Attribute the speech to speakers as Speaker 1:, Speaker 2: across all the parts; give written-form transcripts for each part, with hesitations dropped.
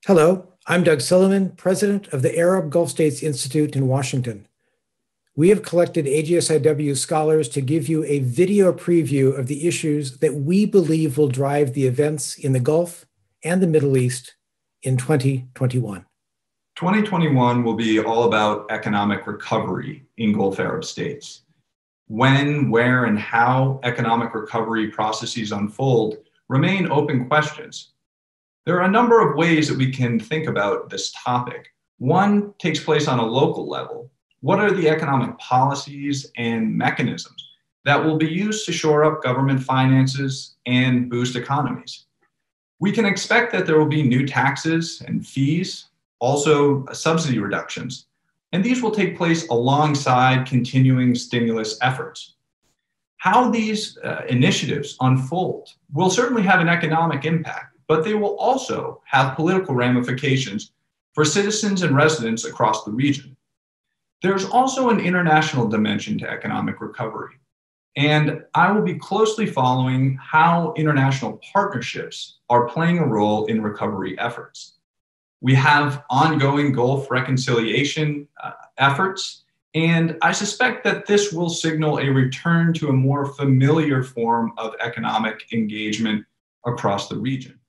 Speaker 1: Hello, I'm Doug Sullivan, president of the Arab Gulf States Institute in Washington. We have collected AGSIW scholars to give you a video preview of the issues that we believe will drive the events in the Gulf and the Middle East in 2021.
Speaker 2: 2021 will be all about economic recovery in Gulf Arab states. When, where, and how economic recovery processes unfold remain open questions. There are a number of ways that we can think about this topic. One takes place on a local level. What are the economic policies and mechanisms that will be used to shore up government finances and boost economies? We can expect that there will be new taxes and fees, also subsidy reductions, and these will take place alongside continuing stimulus efforts. How these initiatives unfold will certainly have an economic impact, but they will also have political ramifications for citizens and residents across the region. There's also an international dimension to economic recovery, and I will be closely following how international partnerships are playing a role in recovery efforts. We have ongoing Gulf reconciliation efforts, and I suspect that this will signal a return to a more familiar form of economic engagement across the region.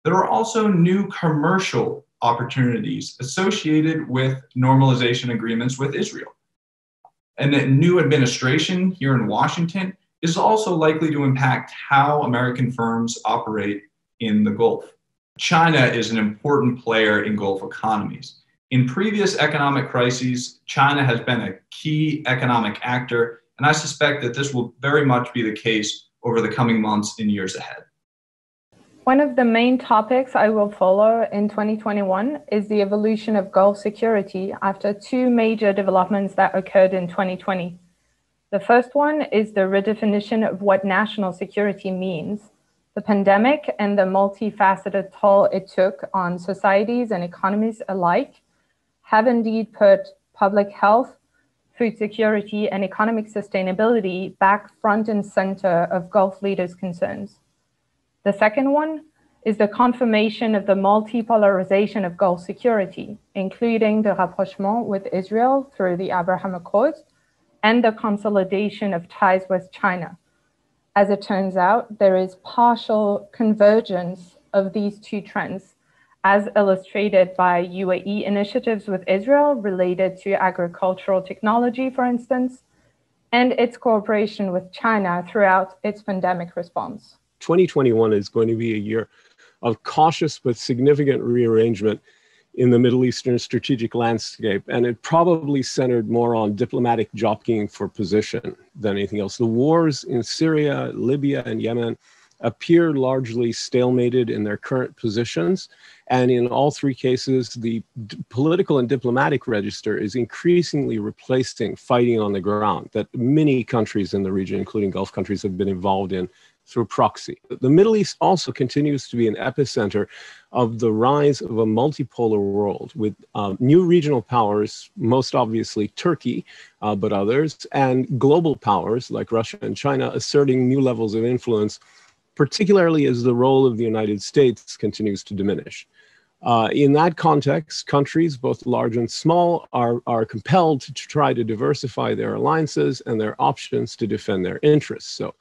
Speaker 2: There are also new commercial opportunities associated with normalization agreements with Israel. And the new administration here in Washington is also likely to impact how American firms operate in the Gulf. China is an important player in Gulf economies. In previous economic crises, China has been a key economic actor, and I suspect that this will very much be the case over the coming months and years ahead.
Speaker 3: One of the main topics I will follow in 2021 is the evolution of Gulf security after two major developments that occurred in 2020. The first one is the redefinition of what national security means. The pandemic and the multifaceted toll it took on societies and economies alike have indeed put public health, food security, and economic sustainability back front and center of Gulf leaders' concerns. The second one is the confirmation of the multipolarization of Gulf security, including the rapprochement with Israel through the Abraham Accords and the consolidation of ties with China. As it turns out, there is partial convergence of these two trends, as illustrated by UAE initiatives with Israel related to agricultural technology, for instance, and its cooperation with China throughout its pandemic response.
Speaker 4: 2021 is going to be a year of cautious but significant rearrangement in the Middle Eastern strategic landscape, and it probably centered more on diplomatic jockeying for position than anything else. The wars in Syria, Libya, and Yemen appear largely stalemated in their current positions, and in all three cases, the political and diplomatic register is increasingly replacing fighting on the ground that many countries in the region, including Gulf countries, have been involved in through proxy. The Middle East also continues to be an epicenter of the rise of a multipolar world with new regional powers, most obviously Turkey, but others, and global powers like Russia and China asserting new levels of influence, particularly as the role of the United States continues to diminish. In that context, countries, both large and small, are compelled to try to diversify their alliances and their options to defend their interests. So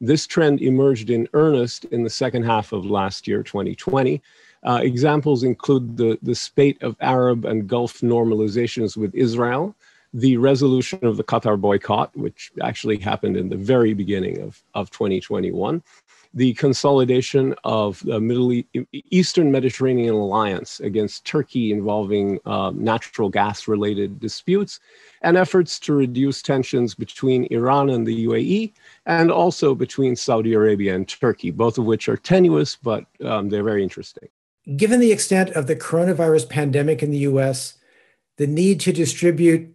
Speaker 4: this trend emerged in earnest in the second half of last year, 2020. Examples include the spate of Arab and Gulf normalizations with Israel, the resolution of the Qatar boycott, which actually happened in the very beginning of 2021, the consolidation of the Eastern Mediterranean alliance against Turkey involving natural gas-related disputes, and efforts to reduce tensions between Iran and the UAE, and also between Saudi Arabia and Turkey, both of which are tenuous, but they're very interesting.
Speaker 1: Given the extent of the coronavirus pandemic in the US, the need to distribute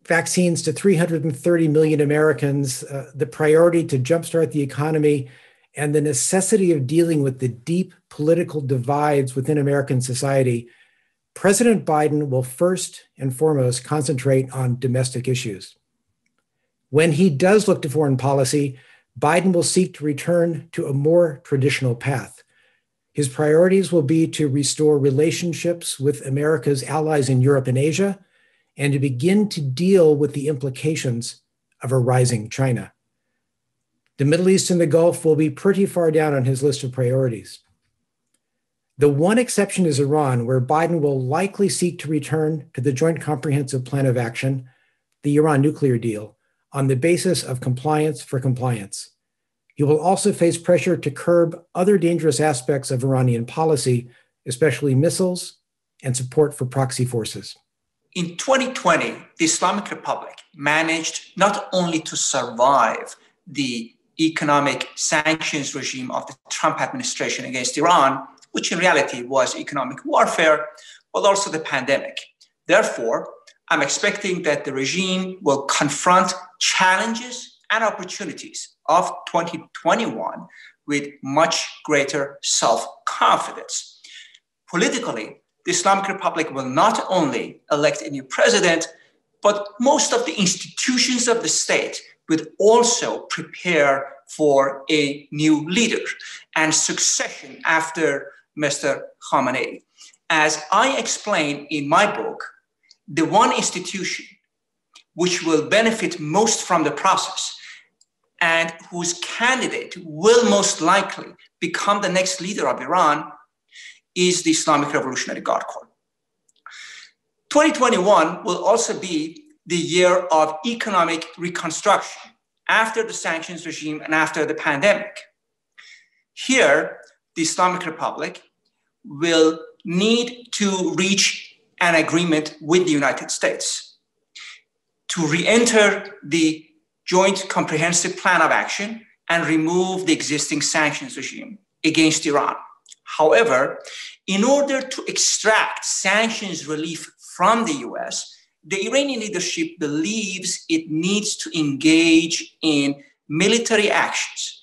Speaker 1: vaccines to 330 million Americans, the priority to jumpstart the economy, and the necessity of dealing with the deep political divides within American society, President Biden will first and foremost concentrate on domestic issues. When he does look to foreign policy, Biden will seek to return to a more traditional path. His priorities will be to restore relationships with America's allies in Europe and Asia, and to begin to deal with the implications of a rising China. The Middle East and the Gulf will be pretty far down on his list of priorities. The one exception is Iran, where Biden will likely seek to return to the Joint Comprehensive Plan of Action, the Iran nuclear deal, on the basis of compliance for compliance. He will also face pressure to curb other dangerous aspects of Iranian policy, especially missiles and support for proxy forces.
Speaker 5: In 2020, the Islamic Republic managed not only to survive the economic sanctions regime of the Trump administration against Iran, which in reality was economic warfare, but also the pandemic. Therefore, I'm expecting that the regime will confront challenges and opportunities of 2021 with much greater self-confidence. Politically, the Islamic Republic will not only elect a new president, but most of the institutions of the state would also prepare for a new leader and succession after Mr. Khamenei. As I explain in my book, the one institution which will benefit most from the process and whose candidate will most likely become the next leader of Iran is the Islamic Revolutionary Guard Corps. 2021 will also be the year of economic reconstruction after the sanctions regime and after the pandemic. Here, the Islamic Republic will need to reach an agreement with the United States to re-enter the Joint Comprehensive Plan of Action and remove the existing sanctions regime against Iran. However, in order to extract sanctions relief from the US, the Iranian leadership believes it needs to engage in military actions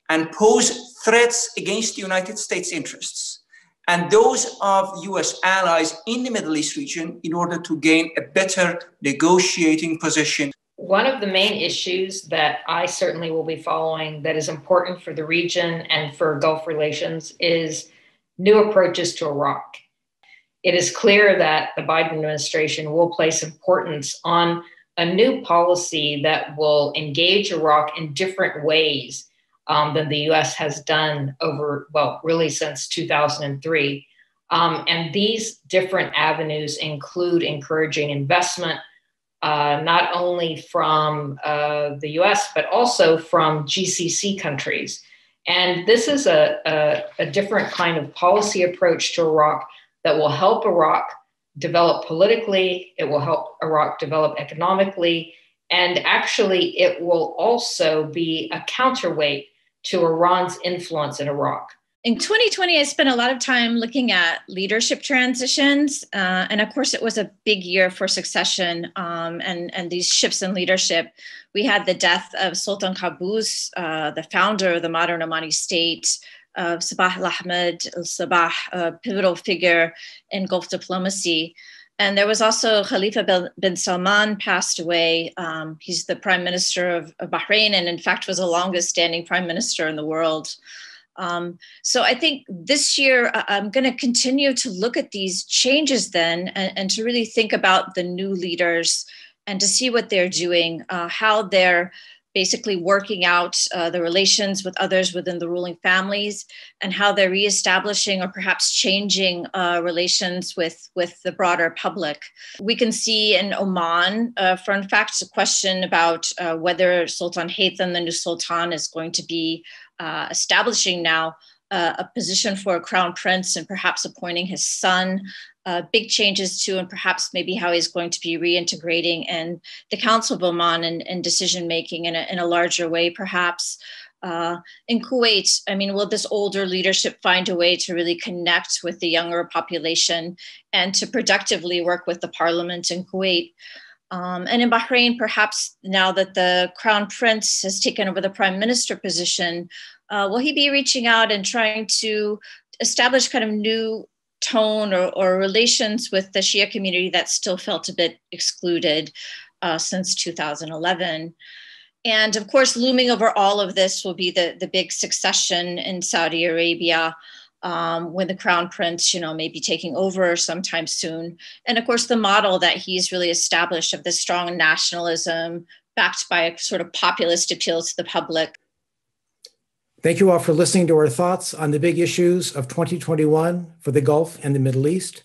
Speaker 5: and pose threats against the United States interests and those of US allies in the Middle East region in order to gain a better negotiating position.
Speaker 6: One of the main issues that I certainly will be following that is important for the region and for Gulf relations is new approaches to Iraq. It is clear that the Biden administration will place importance on a new policy that will engage Iraq in different ways than the US has done over, well, really since 2003. And these different avenues include encouraging investment, not only from the US, but also from GCC countries. And this is a different kind of policy approach to Iraq that will help Iraq develop politically, it will help Iraq develop economically, and actually it will also be a counterweight to Iran's influence in Iraq.
Speaker 7: In 2020, I spent a lot of time looking at leadership transitions. And of course, it was a big year for succession and these shifts in leadership. We had the death of Sultan Qaboos, the founder of the modern Omani state, of Sabah al-Ahmed al-Sabah, a pivotal figure in Gulf diplomacy. And there was also Khalifa bin Salman passed away. He's the prime minister of Bahrain, and in fact was the longest standing prime minister in the world. So I think this year I'm going to continue to look at these changes then and to really think about the new leaders and to see what they're doing, how they're basically working out the relations with others within the ruling families and how they're reestablishing or perhaps changing relations with the broader public. We can see in Oman, for in fact, a question about whether Sultan Haytham, the new sultan, is going to be establishing now a position for a crown prince and perhaps appointing his son. Big changes too, and perhaps maybe how he's going to be reintegrating in the Council of Oman and decision-making in a larger way, perhaps. In Kuwait, I mean, will this older leadership find a way to really connect with the younger population and to productively work with the parliament in Kuwait? And in Bahrain, perhaps now that the crown prince has taken over the prime minister position, will he be reaching out and trying to establish kind of new tone or relations with the Shia community that still felt a bit excluded since 2011? And of course, looming over all of this will be the big succession in Saudi Arabia. when the crown prince, may be taking over sometime soon. And of course, the model that he's really established of this strong nationalism backed by a sort of populist appeal to the public.
Speaker 1: Thank you all for listening to our thoughts on the big issues of 2021 for the Gulf and the Middle East.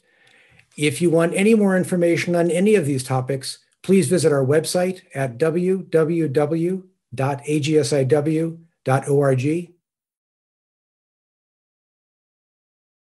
Speaker 1: If you want any more information on any of these topics, please visit our website at www.agsiw.org.